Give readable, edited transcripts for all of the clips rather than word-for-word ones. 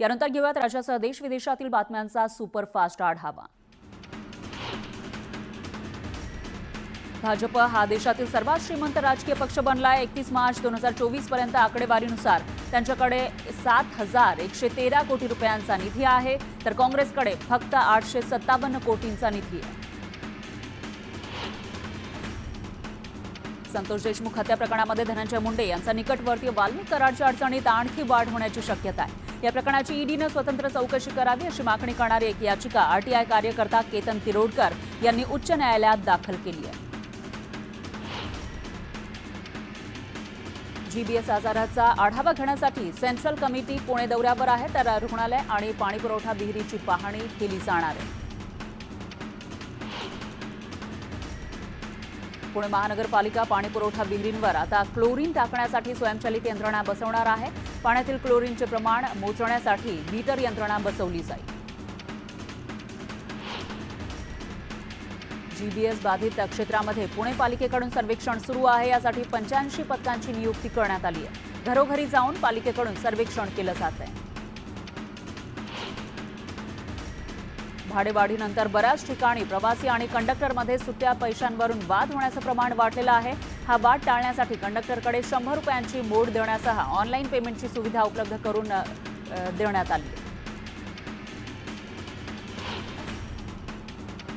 यानंतर घेऊयात राज्यासह देश विदेशातील बातम्यांचा सुपरफास्ट आढावा। भाजप हा देशातील सर्वात श्रीमंत राजकीय पक्ष बनलाय। 31 मार्च 2024 पर्यंत आकडेवारीनुसार त्यांच्याकडे 7,113 कोटी रुपयांचा निधी आहे, तर काँग्रेसकडे फक्त 857 कोटींचा निधी आहे। संतोष देशमुख हत्या प्रकरणामध्ये धनंजय मुंडे यांचा निकटवर्तीय वाल्मिक कराडच्या अडचणीत आणखी वाढ होण्याची शक्यता आहे। या प्रकरणाची ईडीने स्वतंत्र चौकशी करावी अशी मागणी करणारी एक याचिका आरटीआय कार्यकर्ता केतन तिरोडकर यांनी उच्च न्यायालयात दाखल केली आहे। जीबीएस आजाराचा आढावा घेण्यासाठी सेंट्रल कमिटी पुणे दौऱ्यावर आहे, तर रुग्णालय आणि पाणीपुरवठा विहिरीची पाहणी केली जाणार आहे। पुणे महानगरपालिका पाणीपुरवठा विहिरींवर आता क्लोरीन टाकण्यासाठी स्वयंचलित यंत्रणा बसवणार आहे। पाण्यातील क्लोरीनचे प्रमाण मोजण्यासाठी मीटर यंत्रणा बसवली जाईल। जीबीएस बाधित क्षेत्रामध्ये पुणे पालिकेकडून सर्वेक्षण सुरू आहे। यासाठी 85 पथकांची नियुक्ती करण्यात आली आहे। घरोघरी जाऊन पालिकेकडून सर्वेक्षण केलं जात आहे। भाडेवाढीनंतर बऱ्याच ठिकाणी प्रवासी आणि कंडक्टरमध्ये सुट्ट्या पैशांवरून वाद होण्याचं प्रमाण वाढलेलं आहे। हा वाद टाळण्यासाठी कंडक्टरकडे 100 रुपयांची मोड देण्यासह ऑनलाईन पेमेंटची सुविधा उपलब्ध करून देण्यात आली आहे।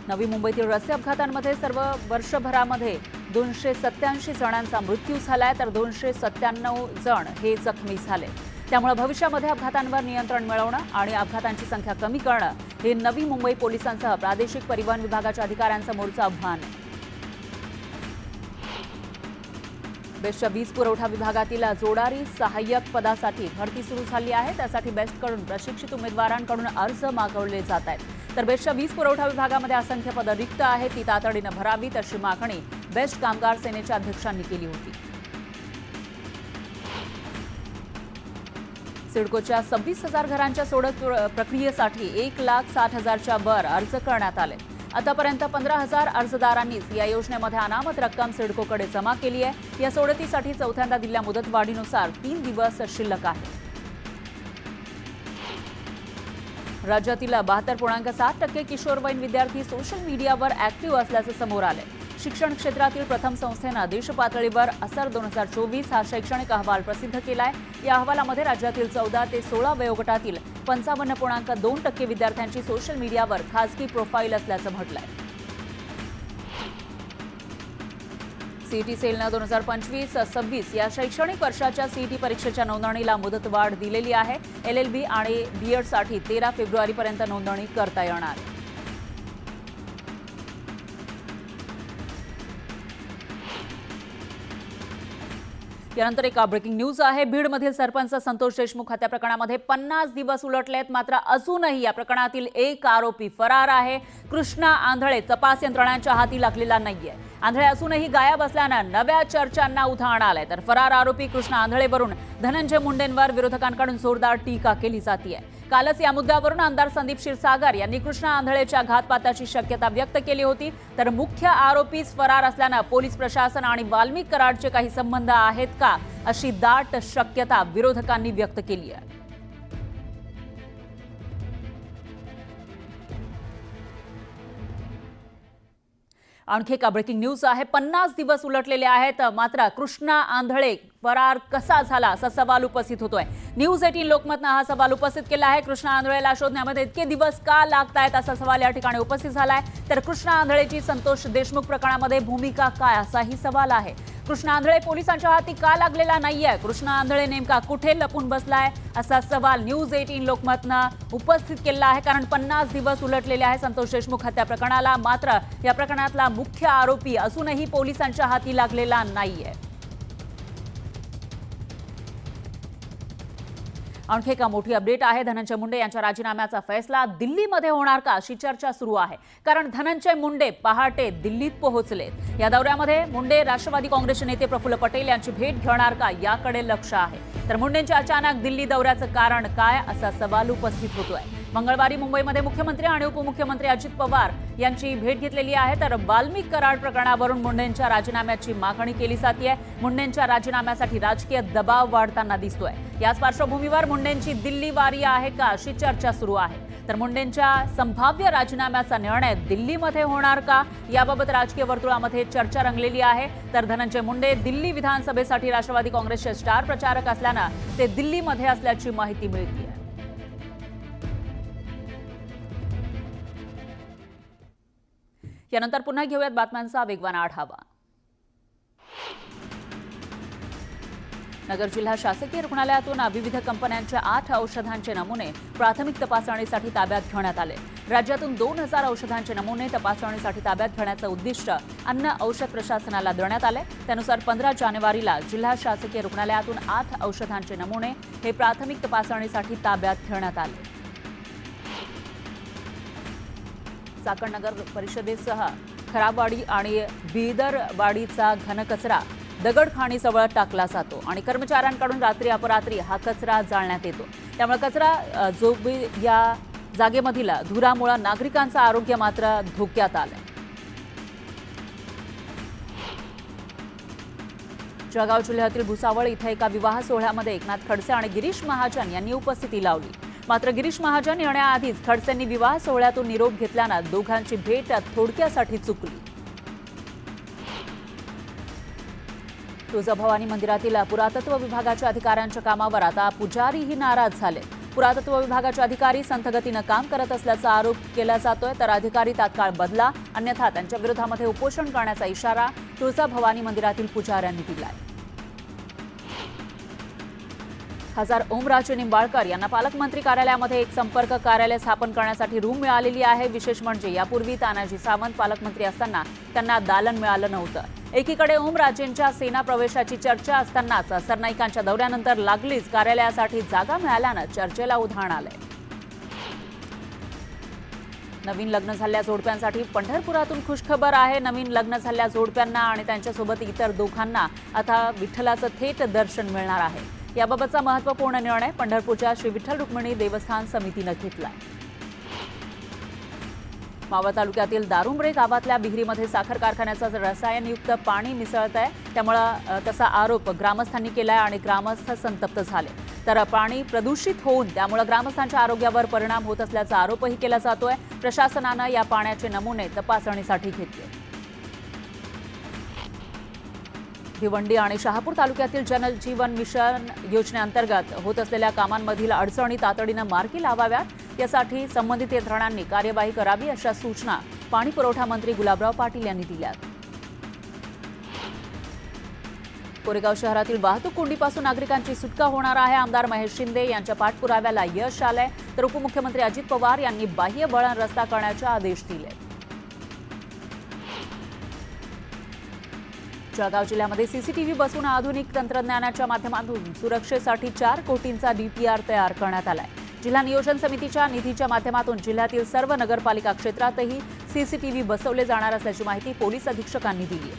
नवी मुंबईतील रस्ते अपघातांमध्ये सर्व वर्षभरामध्ये 287 जणांचा मृत्यू झालाय, तर 297 जण हे जखमी झाले। त्यामुळे भविष्यामध्ये अपघातांवर नियंत्रण मिळवणं आणि अपघातांची संख्या कमी करणं हे नवी मुंबई पोलिसांसह प्रादेशिक परिवहन विभागाच्या अधिकाऱ्यांसमोरचं आव्हान आहे। बेस्टच्या वीज पुरवठा विभागातील जोडारी सहाय्यक पदासाठी भरती सुरू झाली आहे। त्यासाठी बेस्टकडून प्रशिक्षित उमेदवारांकडून अर्ज मागवले जात आहेत, तर बेस्टच्या वीज पुरवठा विभागामध्ये असंख्य पदं रिक्त आहेत, ती तातडीनं भरावीत अशी मागणी बेस्ट कामगार सेनेच्या अध्यक्षांनी केली होती। सिडकोच्या 26,000 घरांच्या सोडत प्रक्रियेसाठी 1,60,000च्या वर अर्ज करण्यात आले। आतापर्यंत 15,000 अर्जदारांनीच या योजनेमध्ये अनामत रक्कम सिडकोकडे जमा केली आहे। या सोडतीसाठी चौथ्यांदा दिलेल्या मुदतवाढीनुसार 3 दिवस शिल्लक आहे। राज्यातील 72.7% किशोरवयीन विद्यार्थी सोशल मीडियावर ऍक्टिव्ह असल्याचे समोर आले। शिक्षण क्षेत्रातील प्रथम संस्थेनं देश पातळीवर असर 2024 हा शैक्षणिक अहवाल प्रसिद्ध केलाय। या अहवालामध्ये राज्यातील 14 ते 16 वयोगटातील 55.2% विद्यार्थ्यांची सोशल मीडियावर खासगी प्रोफाईल असल्याचं म्हटलंय। सीईटी सेलनं 2025-26 या शैक्षणिक वर्षाच्या सीईटी परीक्षेच्या नोंदणीला मुदतवाढ दिलेली आहे। LLB आणि बीएडसाठी 13 फेब्रुवारीपर्यंत नोंदणी करता येणार आहे। यानंतर एक ब्रेकिंग न्यूज आहे। बीडमधील सरपंच संतोष देशमुख हत्या प्रकरणामध्ये 50 दिवस उलटलेत, मात्र अजूनही या प्रकरणातील एक आरोपी फरार आहे। कृष्णा आंधळे तपास यंत्रणांच्या हाती लागलेला नाहीये। आंधळे अजूनही गायब असल्यानं नव्या चर्चांना उधाण आलंय, तर फरार आरोपी कृष्णा आंधळेवरून धनंजय मुंडेंवर विरोधकांकडून जोरदार टीका केली जातीये। कालच या मुद्द्यावरून आमदार संदीप क्षीरसागर यांनी कृष्णा आंधळेच्या घातपाताची शक्यता व्यक्त केली होती, तर मुख्य आरोपीच फरार असल्यानं पोलीस प्रशासन आणि वाल्मिक कराडचे काही संबंध आहेत का अशी दाट शक्यता विरोधकांनी व्यक्त केली आहे। आणखी एक ब्रेकिंग न्यूज आहे। 50 दिवस उलटलेले आहेत, मात्र कृष्णा आंधळे फरार कसा झाला असा सवाल उपस्थित होतोय। न्यूज 18 लोकमतनं हा सवाल उपस्थित केला आहे। कृष्णा आंधळेला शोधण्यामध्ये इतके दिवस का लागतायत असा सवाल या ठिकाणी उपस्थित झालाय, तर कृष्णा आंधळेची संतोष देशमुख प्रकरणामध्ये भूमिका काय असाही सवाल आहे। कृष्णा आंधळे पोलिसांच्या हाती का लागलेला नाहीये, कृष्णा आंधळे नेमका कुठे लपून बसलाय असा सवाल न्यूज 18 लोकमतनं उपस्थित केला आहे। कारण 50 दिवस उलटलेले आहे संतोष देशमुख हत्या प्रकरणाला, मात्र या प्रकरणातला मुख्य आरोपी अजूनही पोलिसांच्या हाती लागलेला नाहीये। आणखी एक मोठी अपडेट आहे। धनंजय मुंडे यांच्या राजीनाम्याचा फैसला दिल्लीमध्ये होणार का अशी चर्चा सुरू आहे, कारण धनंजय मुंडे पहाटे दिल्लीत पोहोचलेत। या दौऱ्यामध्ये मुंडे राष्ट्रवादी काँग्रेसचे नेते प्रफुल्ल पटेल यांची भेट घेणार का याकडे लक्ष आहे, तर मुंडेंच्या अचानक दिल्ली दौऱ्याचं कारण काय असा सवाल उपस्थित होतोय। मंगळवारी मुंबईमध्ये मुख्यमंत्री आणि उपमुख्यमंत्री अजित पवार यांची भेट घेतलेली आहे. तर वाल्मिक कराड प्रकरणावरून मुंडेंच्या राजीनाम्याची मागणी केली जाते. मुंडेंच्या राजीनाम्यासाठी राजकीय दबाव वाढताना दिसतोय. याच पार्श्वभूमीवर मुंडेंची दिल्ली वारी आहे का अशी चर्चा सुरू आहे. तर मुंडेंच्या संभाव्य राजीनाम्याचा निर्णय दिल्लीमध्ये होणार का याबाबत राजकीय वर्तुळामध्ये चर्चा रंगलेली आहे. तर धनंजय मुंडे दिल्ली विधानसभेसाठी राष्ट्रवादी काँग्रेसचे स्टार प्रचारक असल्यानं ते दिल्लीमध्ये असल्याची माहिती मिळते. यानंतर पुन्हा घेऊयात बातम्यांचा वेगवान आढावा. नगर जिल्हा शासकीय रुग्णालयातून विविध कंपन्यांच्या 8 औषधांचे नमुने प्राथमिक तपासणीसाठी ताब्यात घेण्यात आले. राज्यातून 2000 औषधांचे नमुने तपासणीसाठी ताब्यात घेण्याचं उद्दिष्ट अन्न औषध प्रशासनाला देण्यात आले. त्यानुसार 15 जानेवारीला जिल्हा शासकीय रुग्णालयातून 8 औषधांचे नमुने हे प्राथमिक तपासणीसाठी ताब्यात घेण्यात आले. चाकण नगर परिषदेसह खराबवाडी आणि बिदरवाडीचा घनकचरा दगडखाणीजवळ टाकला जातो आणि कर्मचाऱ्यांकडून रात्री अपरात्री हा कचरा जाळण्यात येतो. त्यामुळे कचरा जोबी या जागेमधील धुरामुळे नागरिकांचं आरोग्य मात्र धोक्यात आलंय. जळगाव जिल्ह्यातील भुसावळ इथे एका विवाह सोहळ्यामध्ये एकनाथ खडसे आणि गिरीश महाजन यांनी उपस्थिती लावली. मात्र गिरीश महाजन येण्याआधीच खडसेंनी विवाह सोहळ्यातून निरोप घेतल्यानं दोघांची भेट थोडक्यासाठी चुकली. तुळजाभवानी मंदिरातील पुरातत्व विभागाच्या अधिकाऱ्यांच्या कामावर आता पुजारीही नाराज झाले. पुरातत्व विभागाचे अधिकारी संथगतीनं काम करत असल्याचा आरोप केला जातोय. तर अधिकारी तात्काळ बदला अन्यथा त्यांच्या विरोधामध्ये उपोषण करण्याचा इशारा तुळजाभवानी मंदिरातील पुजाऱ्यांनी दिलाय. खासदार ओमराजे निंबाळकर यांना पालकमंत्री कार्यालयामध्ये एक संपर्क कार्यालय स्थापन करण्यासाठी रूम मिळालेली आहे. विशेष म्हणजे यापूर्वी तानाजी सावंत पालकमंत्री असताना त्यांना दालन मिळालं नव्हतं. एकीकडे ओमराजेंच्या सेना प्रवेशाची चर्चा असतानाच सरनाईकांच्या दौऱ्यानंतर लागलीच कार्यालयासाठी जागा मिळाल्यानं चर्चेला उधाण आलंय. नवीन लग्न झालेल्या जोडप्यांसाठी पंढरपुरातून खुशखबर आहे. नवीन लग्न झालेल्या जोडप्यांना आणि त्यांच्यासोबत इतर दोघांना आता विठ्ठलाचं थेट दर्शन मिळणार आहे. याबाबतचा महत्त्वपूर्ण निर्णय पंढरपूरच्या श्री विठ्ठल रुक्मिणी देवस्थान समितीनं घेतला. मावळ तालुक्यातील दारुंबळे गावातल्या विहिरीमध्ये साखर कारखान्याचं रसायनयुक्त पाणी मिसळत आहे. त्यामुळे तसा आरोप ग्रामस्थांनी केलाय आणि ग्रामस्थ संतप्त झाले. तर पाणी प्रदूषित होऊन त्यामुळे ग्रामस्थांच्या आरोग्यावर परिणाम होत असल्याचा आरोपही केला जातोय. प्रशासनानं या पाण्याचे नमुने तपासणीसाठी घेतले. भिवंडी आणि शहापूर तालुक्यातील जल जीवन मिशन योजनेअंतर्गत होत असलेल्या कामांमधील अडचणी तातडीनं मार्गी लावाव्यात. यासाठी संबंधित यंत्रणांनी कार्यवाही करावी अशा सूचना पाणी पुरवठा मंत्री गुलाबराव पाटील यांनी दिल्या. कोरेगाव शहरातील वाहतूक कोंडीपासून नागरिकांची सुटका होणार आहे. आमदार महेश शिंदे यांच्या पाठपुराव्याला यश आलंय. तर उपमुख्यमंत्री अजित पवार यांनी बाह्य वळण रस्ता करण्याचे आदेश दिले. जळगाव जिल्ह्यामध्ये सीसीटीव्ही बसवून आधुनिक तंत्रज्ञानाच्या माध्यमातून सुरक्षेसाठी 4 कोटींचा डीपीआर तयार करण्यात आलाय. जिल्हा नियोजन समितीच्या निधीच्या माध्यमातून जिल्ह्यातील सर्व नगरपालिका क्षेत्रातही सीसीटीव्ही बसवले जाणार असल्याची माहिती पोलीस अधीक्षकांनी दिली.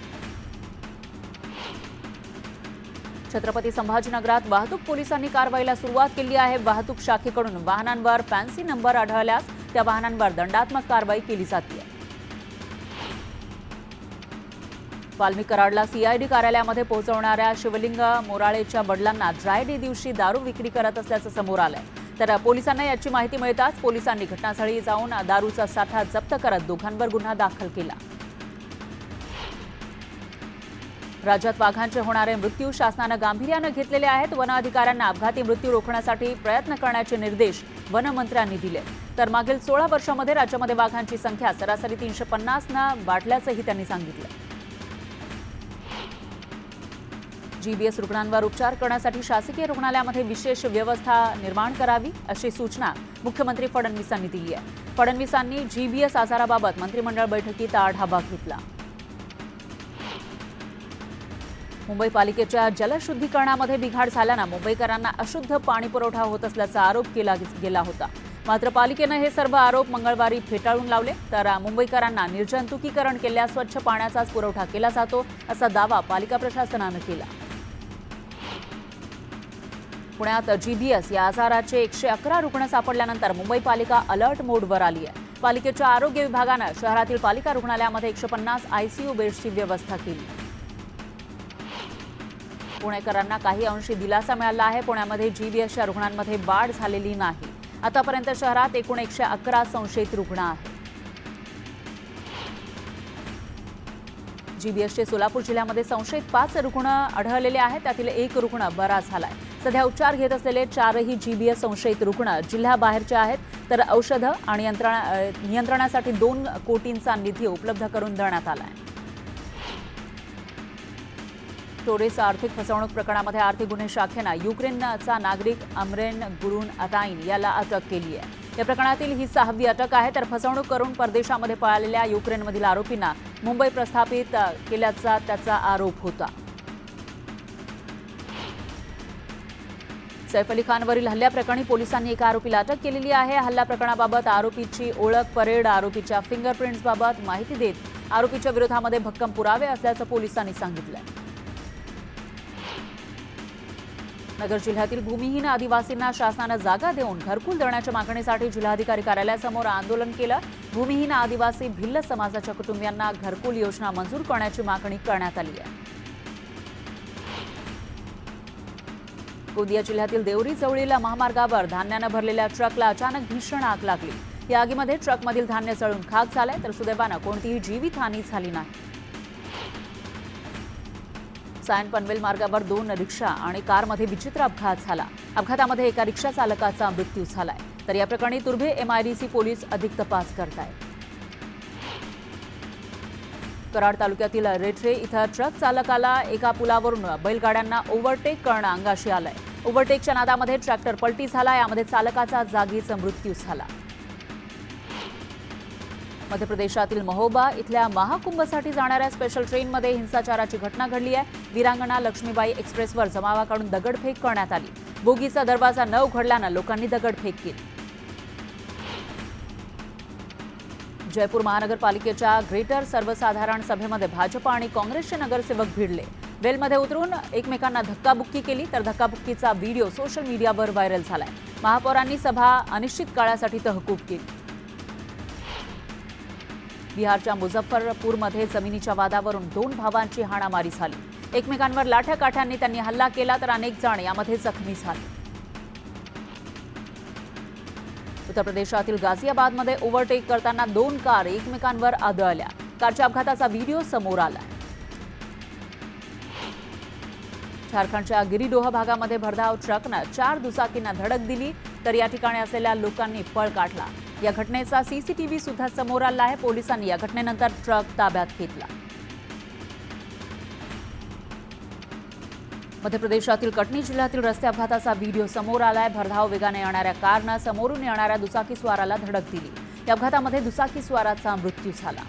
छत्रपती संभाजीनगरात वाहतूक पोलिसांनी कारवाईला सुरुवात केली आहे. वाहतूक शाखेकडून वाहनांवर फॅन्सी नंबर आढळल्यास त्या वाहनांवर दंडात्मक कारवाई केली जाते. वाल्मिक कराडला सीआयडी कार्यालयामध्ये पोहोचवणाऱ्या शिवलिंग मोराळेच्या वडिलांना ड्राय डे दिवशी दारू विक्री करत असल्याचं समोर आलंय. तर पोलिसांना याची माहिती मिळताच पोलिसांनी घटनास्थळी जाऊन दारूचा साठा जप्त करत दोघांवर गुन्हा दाखल केला. राज्यात वाघांचे होणारे मृत्यू शासनानं गांभीर्यानं घेतलेले आहेत. वन अधिकाऱ्यांना अपघाती मृत्यू रोखण्यासाठी प्रयत्न करण्याचे निर्देश वनमंत्र्यांनी दिले. तर मागील 16 वर्षांमध्ये राज्यामध्ये वाघांची संख्या सरासरी 350नं वाढल्याचंही त्यांनी सांगितलं. जीबीएस रुग्णांवर उपचार करण्यासाठी शासकीय रुग्णालयामध्ये विशेष व्यवस्था निर्माण करावी अशी सूचना मुख्यमंत्री फडणवीसांनी दिली आहे. फडणवीसांनी जीबीएस आजाराबाबत मंत्रिमंडळ बैठकीत आढावा घेतला. मुंबई पालिकेच्या जलशुद्धीकरणामध्ये बिघाड झाल्यानं मुंबईकरांना अशुद्ध पाणी पुरवठा होत असल्याचा आरोप केला गेला होता. मात्र पालिकेनं हे सर्व आरोप मंगळवारी फेटाळून लावले. तर मुंबईकरांना निर्जंतुकीकरण केल्यास स्वच्छ पाण्याचाच पुरवठा केला जातो असा दावा पालिका प्रशासनानं केला. पुण्यात जीबीएस या आजाराचे 111 रुग्ण सापडल्यानंतर मुंबई पालिका अलर्ट मोडवर आली आहे. पालिकेच्या आरोग्य विभागानं शहरातील पालिका रुग्णालयामध्ये 150 आयसीयू बेड्सची व्यवस्था केली. पुणेकरांना काही अंशी दिलासा मिळाला आहे. पुण्यामध्ये जीबीएसच्या रुग्णांमध्ये वाढ झालेली नाही. आतापर्यंत शहरात एकूण 111 संशयित रुग्ण आहेत. जीबीएसचे सोलापूर जिल्ह्यामध्ये संशयित 5 रुग्ण आढळलेले आहेत. त्यातील 1 रुग्ण बरा झालाय. सध्या उपचार घेत असलेले 4ही जीबीएस संशयित रुग्ण जिल्ह्याबाहेरचे आहेत. तर औषधं आणि नियंत्रणासाठी 2 कोटींचा निधी उपलब्ध करून देण्यात आलाय. टोरेस आर्थिक फसवणूक प्रकरणामध्ये आर्थिक गुन्हे शाखेनं युक्रेनचा नागरिक अमरेन गुरुन अटाईन याला अटक केली आहे. या प्रकरणातील ही 6वी अटक आहे. तर फसवणूक करून परदेशामध्ये पळालेल्या युक्रेनमधील आरोपींना मुंबई प्रस्थापित केल्याचा त्याचा आरोप होता. सैफ अली खानवरील हल्ल्याप्रकरणी पोलिसांनी एका आरोपीला अटक केलेली आहे. हल्ला प्रकरणाबाबत आरोपीची ओळख, परेड, आरोपीच्या फिंगरप्रिंट्सबाबत माहिती देत आरोपीच्या विरोधामध्ये भक्कम पुरावे असल्याचं पोलिसांनी सांगितलं. नगर जिल्ह्यातील भूमिहीन आदिवासींना शासनानं जागा देऊन घरकुल देण्याच्या मागणीसाठी जिल्हाधिकारी कार्यालयासमोर आंदोलन केलं. भूमिहीन आदिवासी भिल्ल समाजाच्या कुटुंबियांना घरकुल योजना मंजूर करण्याची मागणी करण्यात आली आहे. गोंदिया जिल्ह्यातील देवरी जवळील महामार्गावर धान्यानं भरलेल्या ट्रकला अचानक भीषण आग लागली. या आगीमध्ये ट्रकमधील धान्य जळून खाक झालंय. तर सुदैवानं कोणतीही जीवितहानी झाली नाही. सायन पनवेल मार्गावर 2 रिक्षा आणि कारमध्ये विचित्र अपघात झाला. अपघातामध्ये एका रिक्षा चालकाचा मृत्यू झालाय. तर या प्रकरणी तुर्भे MIDC पोलीस अधिक तपास करतायत. कराड तालुक्यातील रेठरे इथं ट्रक चालकाला एका पुलावरून बैलगाड्यांना ओव्हरटेक करणं अंगाशी आलंय. ओव्हरटेकच्या नादामध्ये ट्रॅक्टर पलटी झाला. यामध्ये चालकाचा जागीच मृत्यू झाला. मध्य प्रदेशातील महोबा इथल्या महाकुंभसाठी जाणाऱ्या स्पेशल ट्रेनमध्ये हिंसाचाराची घटना घडली आहे. वीरांगना लक्ष्मीबाई एक्सप्रेसवर जमावाकडून दगडफेक करण्यात आली. बोगीचा दरवाजा न उघडल्यानं लोकांनी दगडफेक केली. जयपूर महानगरपालिकेच्या ग्रेटर सर्वसाधारण सभेमध्ये भाजप आणि काँग्रेसचे नगरसेवक भिडले. वेलमध्ये उतरून एकमेकांना धक्काबुक्की केली. तर धक्काबुक्कीचा व्हिडिओ सोशल मीडियावर व्हायरल झालाय. महापौरांनी सभा अनिश्चित काळासाठी तहकूब केली. बिहारच्या मुझफ्फरपूरमध्ये जमिनीच्या वादावरून 2 भावांची हाणामारी झाली. एकमेकांवर लाठ्याकाठ्यांनी त्यांनी हल्ला केला. तर अनेक जण यामध्ये जखमी झाले. उत्तर प्रदेशातील गाझियाबादमध्ये ओव्हरटेक करताना 2 कार एकमेकांवर आदळल्या. कारच्या अपघाताचा व्हिडिओ समोर आला. झारखंडच्या गिरिडोह भागामध्ये भरधाव ट्रकनं 4 दुचाकींना धडक दिली. तर या ठिकाणी असलेल्या लोकांनी पळ काढला. या घटनेचा CCTV सुद्धा समोर आला आहे. पोलिसांनी या घटनेनंतर ट्रक ताब्यात घेतला. मध्य प्रदेशातील कटनी जिल्ह्यातील रस्ते अपघाताचा व्हिडिओ समोर आलाय. भरधाव वेगाने येणाऱ्या कारनं समोरून येणाऱ्या दुचाकीस्वाराला धडक दिली. या अपघातामध्ये दुचाकीस्वाराचा मृत्यू झाला.